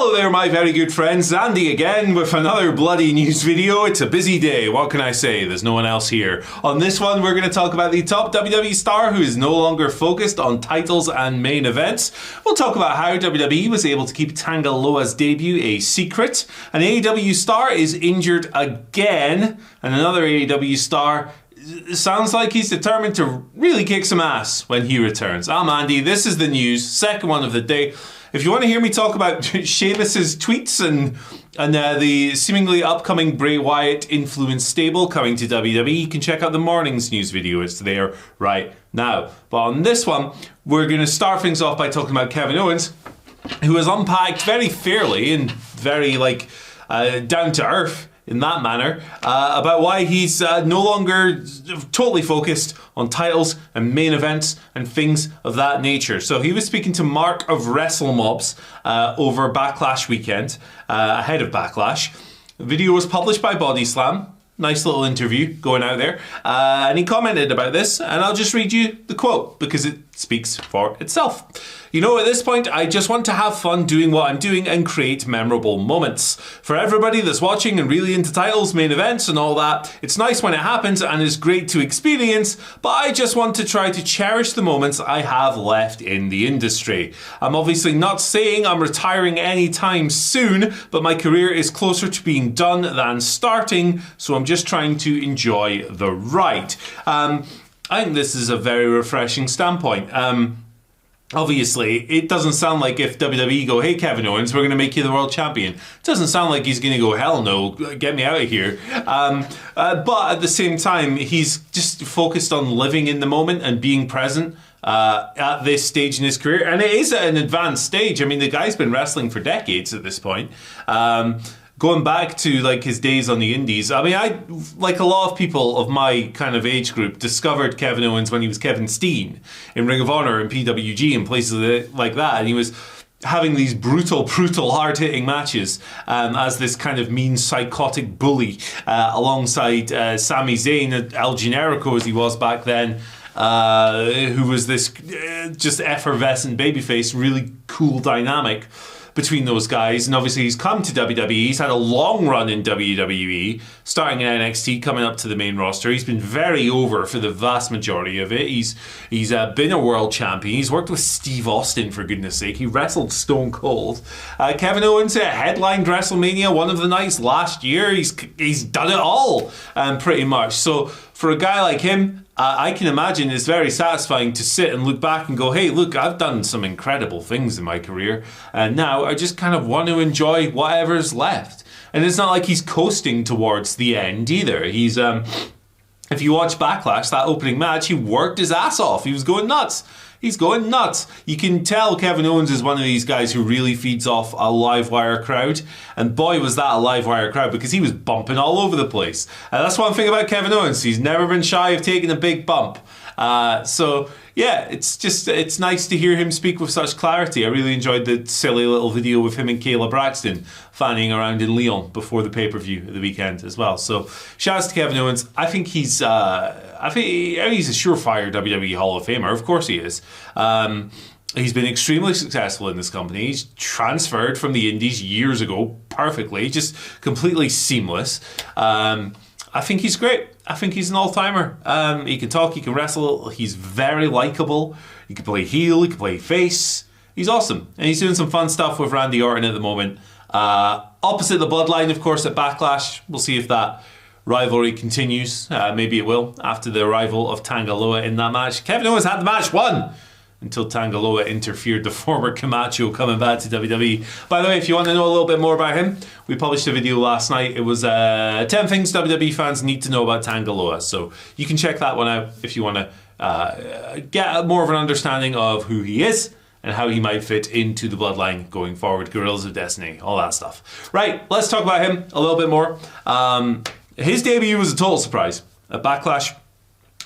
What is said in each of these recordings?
Hello there, my very good friends. Andy again with another bloody news video. It's a busy day. What can I say? There's no one else here. On this one, we're going to talk about the top WWE star who is no longer focused on titles and main events. We'll talk about how WWE was able to keep Tanga Loa's debut a secret. An AEW star is injured again. And another AEW star sounds like he's determined to really kick some ass when he returns. I'm Andy. This is the news. Second one of the day. If you want to hear me talk about Sheamus's tweets and the seemingly upcoming Bray Wyatt influenced stable coming to WWE, you can check out the morning's news video. It's there right now. But on this one, we're going to start things off by talking about Kevin Owens, who has unpacked very fairly and very down to earth in that manner, about why he's no longer totally focused on titles and main events and things of that nature. So he was speaking to Mark of WrestleMobs over Backlash weekend, ahead of Backlash. The video was published by Body Slam. Nice little interview going out there. And he commented about this, and I'll just read you the quote because it speaks for itself. You know, at this point, I just want to have fun doing what I'm doing and create memorable moments. For everybody that's watching and really into titles, main events and all that, it's nice when it happens and it's great to experience, but I just want to try to cherish the moments I have left in the industry. I'm obviously not saying I'm retiring anytime soon, but my career is closer to being done than starting, so I'm just trying to enjoy the ride. I think this is a very refreshing standpoint. Obviously, it doesn't sound like if WWE go, hey Kevin Owens, we're going to make you the world champion. It doesn't sound like he's going to go, hell no, get me out of here. But at the same time, he's just focused on living in the moment and being present at this stage in his career. And it is at an advanced stage. I mean, the guy's been wrestling for decades at this point. Going back to his days on the indies, I mean, I, like a lot of people of my kind of age group, discovered Kevin Owens when he was Kevin Steen in Ring of Honor and PWG and places like that, and he was having these brutal, hard-hitting matches as this kind of mean, psychotic bully alongside Sami Zayn, El Generico as he was back then, who was this just effervescent babyface, really cool dynamic between those guys. And obviously he's come to WWE. He's had a long run in WWE, starting in NXT, coming up to the main roster. He's been very over for the vast majority of it. He's been a world champion. He's worked with Steve Austin, for goodness sake. He wrestled Stone Cold. Kevin Owens headlined WrestleMania one of the nights last year. He's done it all, pretty much. So for a guy like him, I can imagine it's very satisfying to sit and look back and go, hey, look, I've done some incredible things in my career, and now I just kind of want to enjoy whatever's left. And it's not like he's coasting towards the end either. He's, if you watch Backlash, that opening match, he worked his ass off. He was going nuts. He's going nuts. You can tell Kevin Owens is one of these guys who really feeds off a live wire crowd. And boy, was that a live wire crowd, because he was bumping all over the place. And that's one thing about Kevin Owens. He's never been shy of taking a big bump. So yeah, it's nice to hear him speak with such clarity. I really enjoyed the silly little video with him and Kayla Braxton fanning around in Lyon before the pay-per-view at the weekend as well. So shouts to Kevin Owens. I think he's a surefire WWE Hall of Famer. Of course he is. He's been extremely successful in this company. He's transferred from the indies years ago perfectly, just completely seamless. I think he's great. I think he's an all-timer. He can talk, he can wrestle, he's very likable. He can play heel, he can play face. He's awesome. And he's doing some fun stuff with Randy Orton at the moment. Opposite the Bloodline, of course, at Backlash. We'll see if that rivalry continues. Maybe it will after the arrival of Tanga Loa in that match. Kevin Owens had the match won until Tanga Loa interfered, the former Camacho coming back to WWE. By the way, if you want to know a little bit more about him, we published a video last night. It was 10 things WWE fans need to know about Tanga Loa. So you can check that one out if you want to get more of an understanding of who he is and how he might fit into the Bloodline going forward. Guerrillas of Destiny, all that stuff. Right, let's talk about him a little bit more. His debut was a total surprise at Backlash.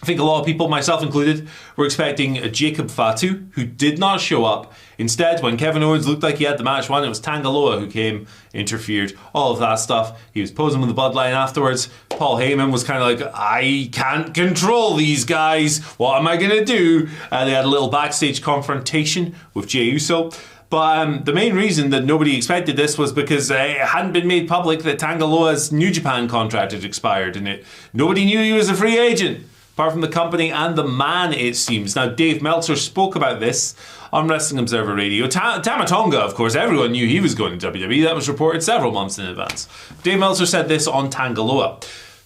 I think a lot of people, myself included, were expecting a Jacob Fatu, who did not show up. Instead, when Kevin Owens looked like he had the match won, it was Tanga Loa who came, interfered, all of that stuff. He was posing with the Bloodline afterwards. Paul Heyman was kind of like, I can't control these guys. What am I going to do? They had a little backstage confrontation with Jey Uso. But the main reason that nobody expected this was because it hadn't been made public that Tanga Loa's New Japan contract had expired, and nobody knew he was a free agent, apart from the company and the man, it seems. Now, Dave Meltzer spoke about this on Wrestling Observer Radio. Tama Tonga, of course, everyone knew he was going to WWE. That was reported several months in advance. Dave Meltzer said this on Tanga Loa.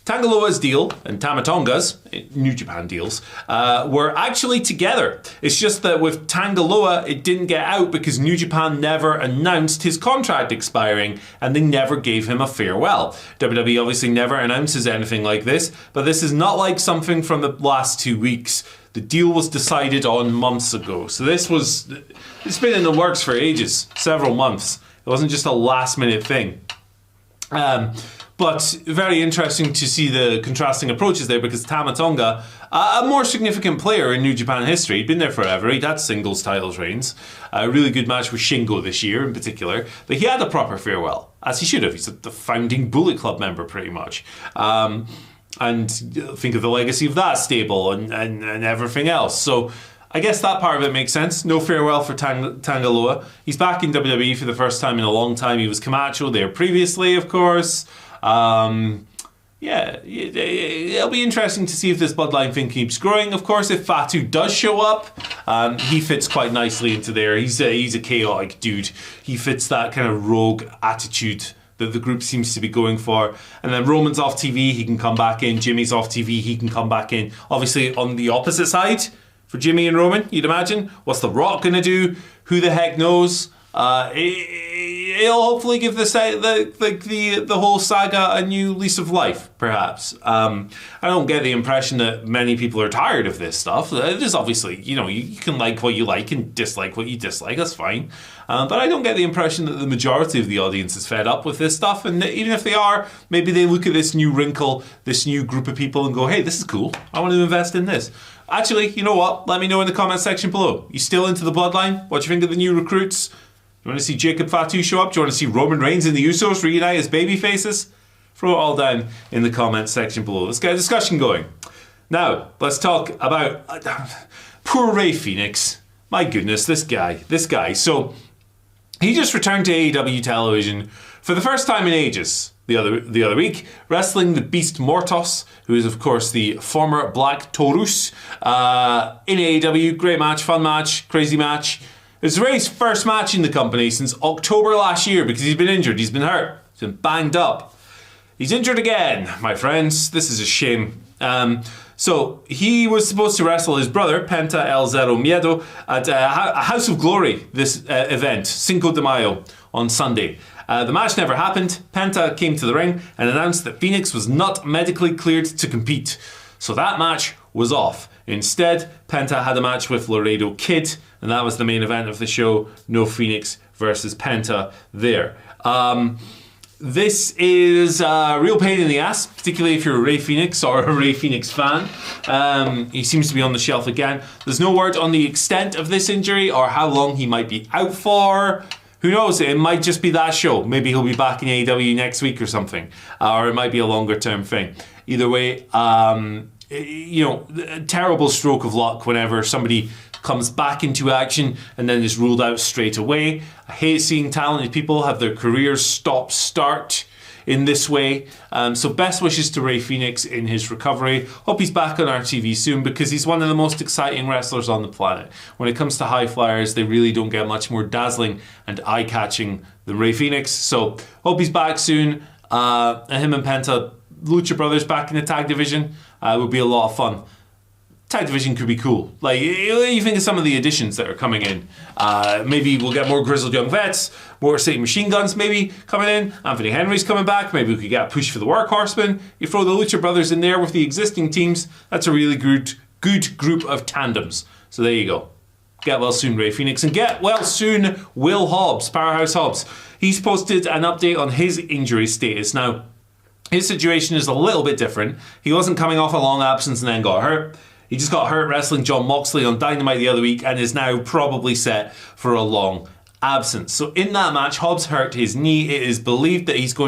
Tanga Loa's deal and Tama Tonga's, New Japan deals, were actually together. It's just that with Tanga Loa, it didn't get out because New Japan never announced his contract expiring and they never gave him a farewell. WWE obviously never announces anything like this, but this is not like something from the last 2 weeks. The deal was decided on months ago. So it's been in the works for ages, several months. It wasn't just a last minute thing. But very interesting to see the contrasting approaches there, because Tama Tonga, a more significant player in New Japan history, he'd been there forever, he'd had singles titles reigns, a really good match with Shingo this year in particular, but he had a proper farewell, as he should have. He's the founding Bullet Club member pretty much. And think of the legacy of that stable and everything else. So I guess that part of it makes sense. No farewell for Tanga Loa. He's back in WWE for the first time in a long time. He was Camacho there previously, of course. Yeah, it'll be interesting to see if this bloodline thing keeps growing. Of course, if Fatu does show up, he fits quite nicely into there. He's a chaotic dude. He fits that kind of rogue attitude that the group seems to be going for. And then Roman's off TV, he can come back in. Jimmy's off TV, he can come back in. Obviously, on the opposite side for Jimmy and Roman, you'd imagine. What's The Rock gonna do? Who the heck knows? It'll hopefully give the whole saga a new lease of life, perhaps. I don't get the impression that many people are tired of this stuff. It is obviously, you can like what you like and dislike what you dislike, that's fine. But I don't get the impression that the majority of the audience is fed up with this stuff, and even if they are, maybe they look at this new wrinkle, this new group of people and go, hey, this is cool, I want to invest in this. Actually, you know what? Let me know in the comment section below. You still into the bloodline? What do you think of the new recruits? You want to see Jacob Fatu show up? Do you want to see Roman Reigns and the Usos reunite as baby faces? Throw it all down in the comment section below. Let's get a discussion going. Now, let's talk about poor Rey Fenix. My goodness, this guy. So, he just returned to AEW television for the first time in ages the other week, wrestling the Beast Mortos, who is, of course, the former Black Taurus, in AEW. Great match, fun match, crazy match. It was Rey's first match in the company since October last year because he's been injured, he's been hurt, he's been banged up. He's injured again, my friends. This is a shame. So he was supposed to wrestle his brother, Penta El Zero Miedo, at a House of Glory, this event, Cinco de Mayo, on Sunday. The match never happened. Penta came to the ring and announced that Phoenix was not medically cleared to compete. So that match was off. Instead, Penta had a match with Laredo Kid, and that was the main event of the show. No Phoenix versus Penta there. This is a real pain in the ass, particularly if you're a Rey Fenix or a Rey Fenix fan. He seems to be on the shelf again. There's no word on the extent of this injury or how long he might be out for. Who knows? It might just be that show. Maybe he'll be back in AEW next week or something. Or it might be a longer term thing. Either way, a terrible stroke of luck whenever somebody comes back into action and then is ruled out straight away. I hate seeing talented people have their careers start in this way. So best wishes to Rey Fenix in his recovery. Hope he's back on our TV soon because he's one of the most exciting wrestlers on the planet. When it comes to high flyers, they really don't get much more dazzling and eye-catching than Rey Fenix. So hope he's back soon. Him and Penta, Lucha Brothers back in the tag division would be a lot of fun. Tag division could be cool. Like, you think of some of the additions that are coming in. Maybe we'll get more grizzled young vets, more Satan Machine Guns maybe coming in. Anthony Henry's coming back. Maybe we could get a push for the Workhorsemen. You throw the Lucha Brothers in there with the existing teams. That's a really good group of tandems. So there you go. Get well soon, Rey Fenix. And get well soon, Will Hobbs, Powerhouse Hobbs. He's posted an update on his injury status. Now, his situation is a little bit different. He wasn't coming off a long absence and then got hurt. He just got hurt wrestling Jon Moxley on Dynamite the other week and is now probably set for a long absent. So in that match, Hobbs hurt his knee. It is believed that he's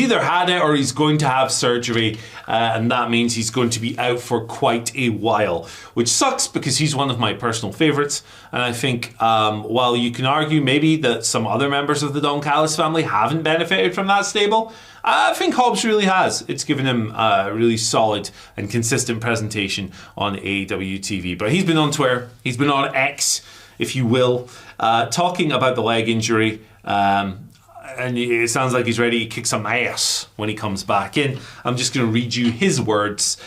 either had it or he's going to have surgery, and that means he's going to be out for quite a while, which sucks because he's one of my personal favorites. And I think while you can argue maybe that some other members of the Don Callis family haven't benefited from that stable, I think Hobbs really has. It's given him a really solid and consistent presentation on AEW TV. But he's been on Twitter, he's been on X, if you will, talking about the leg injury, and it sounds like he's ready to kick some ass when he comes back in. I'm just going to read you his words,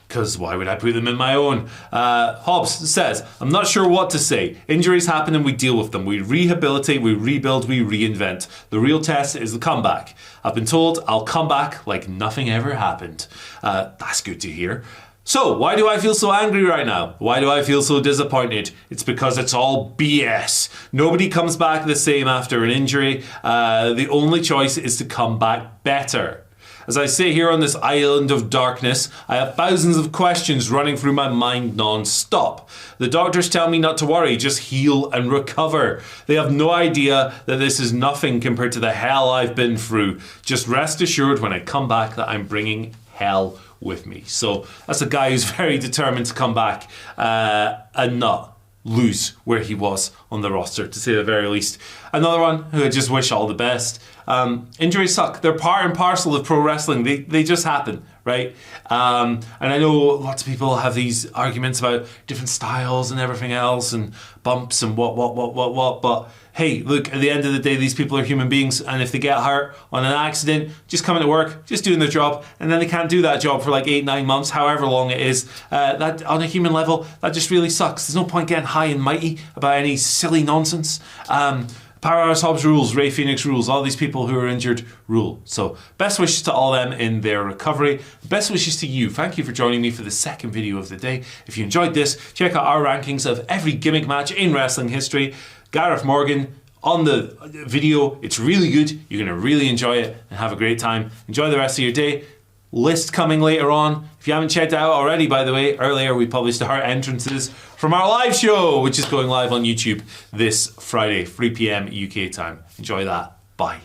because why would I put them in my own? Hobbs says, "I'm not sure what to say. Injuries happen and we deal with them. We rehabilitate, we rebuild, we reinvent. The real test is the comeback. I've been told I'll come back like nothing ever happened." That's good to hear. So, why do I feel so angry right now? Why do I feel so disappointed? It's because it's all BS. Nobody comes back the same after an injury. The only choice is to come back better. As I sit here on this island of darkness, I have thousands of questions running through my mind non-stop. The doctors tell me not to worry, just heal and recover. They have no idea that this is nothing compared to the hell I've been through. Just rest assured when I come back that I'm bringing hell with me. So that's a guy who's very determined to come back and not lose where he was on the roster, to say the very least. Another one who I just wish all the best. Injuries suck. They're part and parcel of pro wrestling. They just happen, right? And I know lots of people have these arguments about different styles and everything else and bumps and what. But hey, look, at the end of the day, these people are human beings, and if they get hurt on an accident, just coming to work, just doing their job, and then they can't do that job for like 8-9 months, however long it is, that on a human level, that just really sucks. There's no point getting high and mighty about any silly nonsense. Powerhouse Hobbs rules, Ray Phoenix rules, all these people who are injured rule. So best wishes to all them in their recovery. Best wishes to you. Thank you for joining me for the second video of the day. If you enjoyed this, check out our rankings of every gimmick match in wrestling history. Gareth Morgan on the video. It's really good. You're going to really enjoy it and have a great time. Enjoy the rest of your day. List coming later on. If you haven't checked it out already, by the way, earlier we published our entrances from our live show, which is going live on YouTube this Friday, 3 p.m. UK time. Enjoy that. Bye.